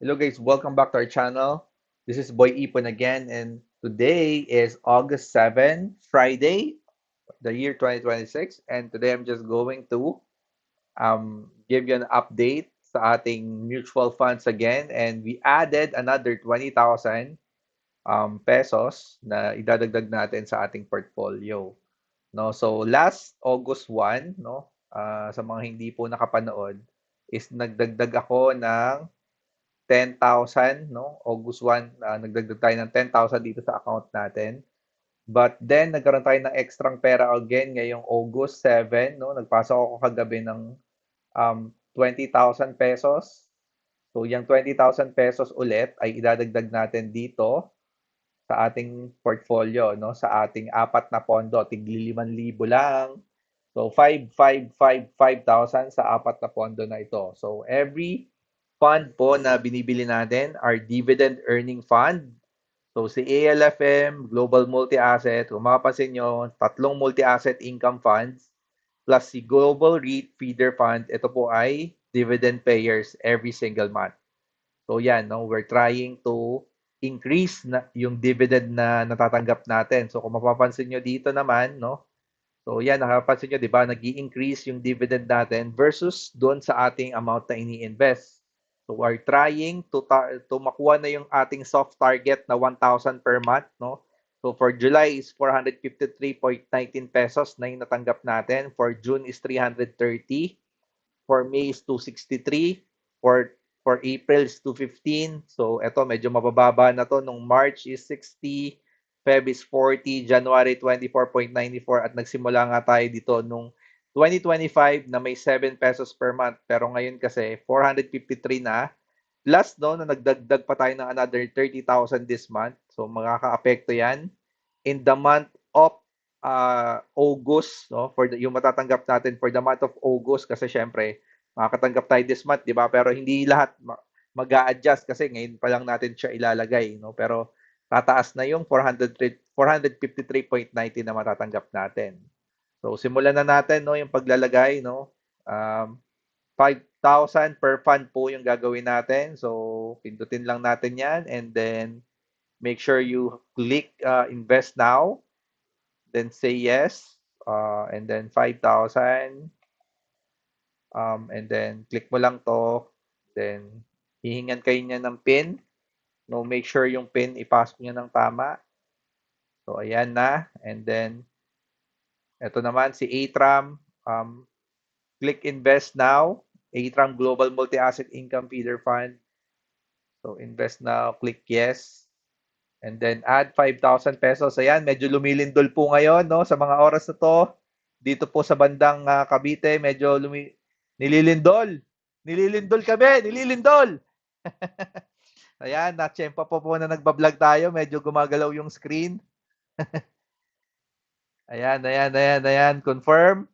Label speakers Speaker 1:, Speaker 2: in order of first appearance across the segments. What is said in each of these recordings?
Speaker 1: Hello guys, welcome back to our channel. This is Boy Ipon again, and today is August 7, Friday, the year 2026. And today I'm just going to give you an update sa ating mutual funds again. And we added another 20,000 pesos na idadagdag natin sa ating portfolio. No? So last August 1, no, sa mga hindi po nakapanood, is nagdagdag ako ng 10,000, no? August 1, nagdagdag tayo ng 10,000 dito sa account natin. But then, nagkaroon tayo ng extrang pera again ngayong August 7, no? Nagpasok ako kagabi ng 20,000 pesos. So, yung 20,000 pesos ulit ay idadagdag natin dito sa ating portfolio, no? Sa ating apat na pondo, tigli 5,000 lang. So, 5,555,000 sa apat na pondo na ito. So, every fund po na binibili natin are dividend earning fund. So, si ALFM, Global Multi-Asset, kung mapapansin nyo, tatlong multi-asset income funds, plus si Global REIT Feeder Fund, ito po ay dividend payers every single month. So yan, no, we're trying to increase na yung dividend na natatanggap natin. So kung mapapansin nyo dito naman, no, so yan, nakapansin nyo, di ba, nag-i-increase yung dividend natin versus doon sa ating amount na ini-invest. So we're trying to makuha na yung ating soft target na 1,000 per month, no? So for July is 453.19 pesos na yung natanggap natin. For June is 330. For May is 263. For April is 215. So eto medyo mabababa na to. Nung March is 60. Feb is 40, January 24.94 at nagsimula nga tayo dito nung 2025 na may 7 pesos per month. Pero ngayon kasi 453 na. Plus no, na nagdagdag pa tayo ng another 30,000 this month. So makaka-apekto yan. In the month of August, no, for yung matatanggap natin for the month of August kasi syempre makakatanggap tayo this month, 'di ba? Pero hindi lahat mag-a-adjust kasi ngayon pa lang natin siya ilalagay, no? Pero tataas na yung 453.90 na matatanggap natin. So simulan na natin, no, yung paglalagay, no. 5,000 per fund po yung gagawin natin. So pindutin lang natin 'yan and then make sure you click invest now, then say yes, and then 5,000, and then click mo lang to, then hihingan kayo niya ng PIN. No, make sure yung PIN ipasok niyo ng tama. So ayan na, and then ito naman si ATRAM, click invest now, ATRAM Global Multi-Asset Income Feeder Fund. So invest now, click yes. And then add 5,000 pesos. Ayan, medyo lumilindol po ngayon, no, sa mga oras na to. Dito po sa bandang Cavite, medyo nililindol. Nililindol kami, nililindol. Ayan, na-tsempa po na nagbablog tayo. Medyo gumagalaw yung screen. Ayan, ayan, ayan, ayan. Confirm.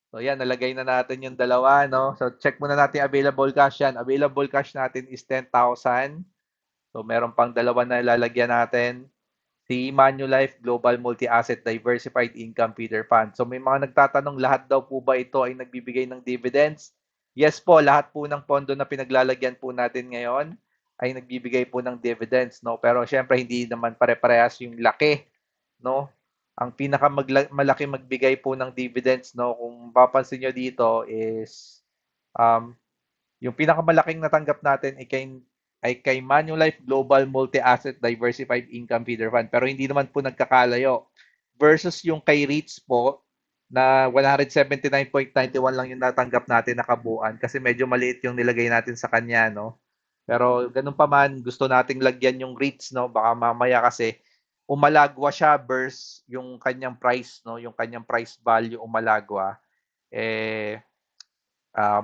Speaker 1: So, ayan, nalagay na natin yung dalawa, no? So, check muna natin available cash yan. Available cash natin is 10,000. So, meron pang dalawa na ilalagyan natin. Si Manulife Global Multi-Asset Diversified Income Feeder Fund. So, may mga nagtatanong, lahat daw po ba ito ay nagbibigay ng dividends? Yes po, lahat po ng pondo na pinaglalagyan po natin ngayon ay nagbibigay po ng dividends, no? Pero syempre hindi naman pare-parehas yung laki, no? Ang pinakamalaki magbigay po ng dividends, no, kung papansin nyo dito is um, yung pinakamalaking natanggap natin ay kay Manulife Global Multi-Asset Diversified Income Feeder Fund. Pero hindi naman po nagkakalayo. Versus yung kay REITs po, na 179.91 lang yung natanggap natin na kabuuan kasi medyo maliit yung nilagay natin sa kanya, no? Pero ganun pa man, gusto nating lagyan yung REITs, no? Baka mamaya kasi umalagwa siya versus yung kanyang price, no? Yung kanyang price value umalagwa. Eh,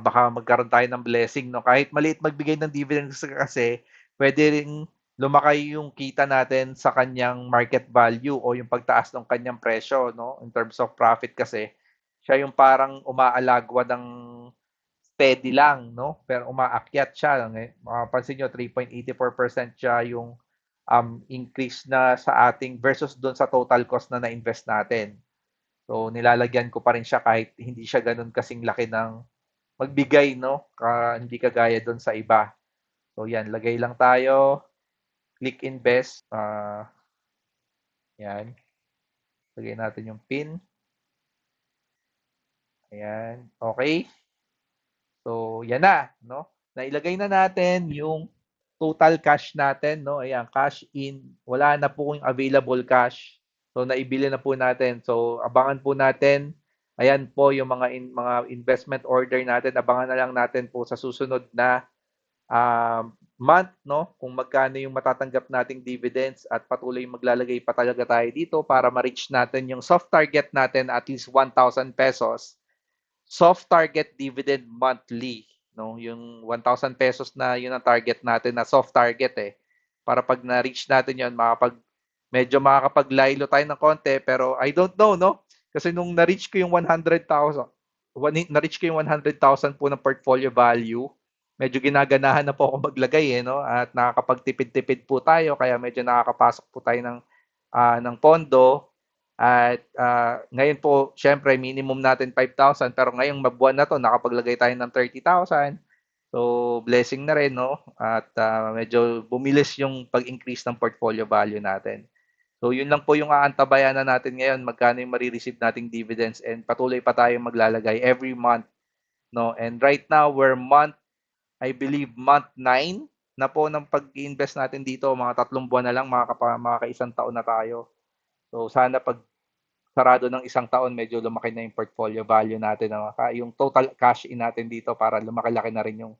Speaker 1: baka magkaroon tayo ng blessing, no? Kahit maliit magbigay ng dividends kasi, pwede ring lumaki yung kita natin sa kanyang market value o yung pagtaas ng kanyang presyo, no? In terms of profit kasi, siya yung parang umaalagwa ng steady lang, no? Pero umaakyat siya. Mapapansin nyo, 3.84% siya yung increase na sa ating versus doon sa total cost na na-invest natin. So, nilalagyan ko pa rin siya kahit hindi siya ganun kasing laki ng magbigay, no? Hindi kagaya doon sa iba. So yan, lagay lang tayo, click invest, yan, lagay natin yung pin, ayan, okay. So yan na, no? Nailagay na natin yung total cash natin, no? Ayan, cash in, wala na po yung available cash. So naibili na po natin. So abangan po natin. Ayan po yung mga investment order natin. Abangan na lang natin po sa susunod na month, no? Kung magkano yung matatanggap nating dividends at patuloy maglalagay pa talaga tayo dito para ma-reach natin yung soft target natin at least 1,000 pesos. Soft target dividend monthly, no? Yung 1,000 pesos na yun ang target natin na soft target eh. Para pag na-reach natin yun, medyo makakapaglaylo tayo ng konti pero I don't know, no? Kasi nung na-reach ko yung 100,000, na-reach ko yung 100,000 po ng portfolio value, medyo ginaganahan na po ako maglagay eh, no? At nakakapagtipid-tipid po tayo kaya medyo nakakapasok po tayo ng pondo. At ngayon po, syempre, minimum natin 5,000 pero ngayong mabuwan na to, nakapaglagay tayo ng 30,000. So, blessing na rin, no? At medyo bumilis yung pag-increase ng portfolio value natin. So, yun lang po yung aantabayan na natin ngayon, magkano yung marireceive nating dividends and patuloy pa tayong maglalagay every month, no? And right now, I believe, month 9 na po ng pag-invest natin dito. Mga 3 buwan na lang, makaka-isang taon na tayo. So, sana pag sarado ng isang taon, medyo lumaki na yung portfolio value natin. No? Yung total cash in natin dito para lumaki-laki na rin yung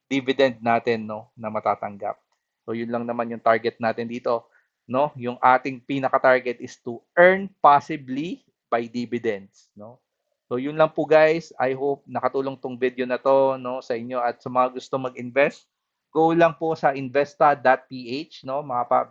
Speaker 1: dividend natin, no, na matatanggap. So yun lang naman yung target natin dito, no? Yung ating pinaka-target is to earn passively by dividends, no? So yun lang po guys. I hope nakatulong tong video na to, no, sa inyo at sa mga gusto mag-invest. Go lang po sa investa.ph, no?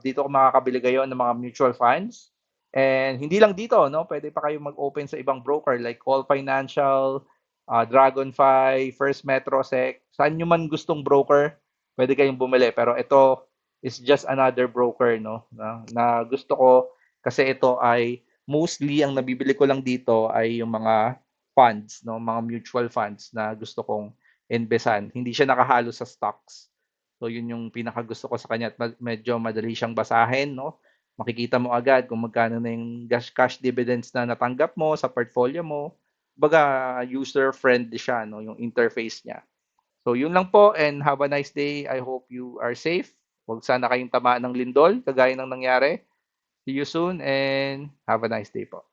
Speaker 1: Dito ko makakabili kayo ng mga mutual funds. And hindi lang dito, no? Pwede pa kayo mag-open sa ibang broker like Call Financial, Dragonfly, First Metrosec, saan nyo man gustong broker, pwede kayong bumili. Pero ito is just another broker, no? Na gusto ko kasi ito ay mostly ang nabibili ko lang dito ay yung mga funds, no? Mga mutual funds na gusto kong investan. Hindi siya nakahalo sa stocks. So yun yung pinakagusto ko sa kanya at medyo madali siyang basahin, no? Makikita mo agad kung magkano na yung cash dividends na natanggap mo sa portfolio mo. Baga user-friendly siya, no, yung interface niya. So yun lang po and have a nice day. I hope you are safe. Huwag sana kayong tamaan ng lindol kagaya ng nangyari. See you soon and have a nice day po.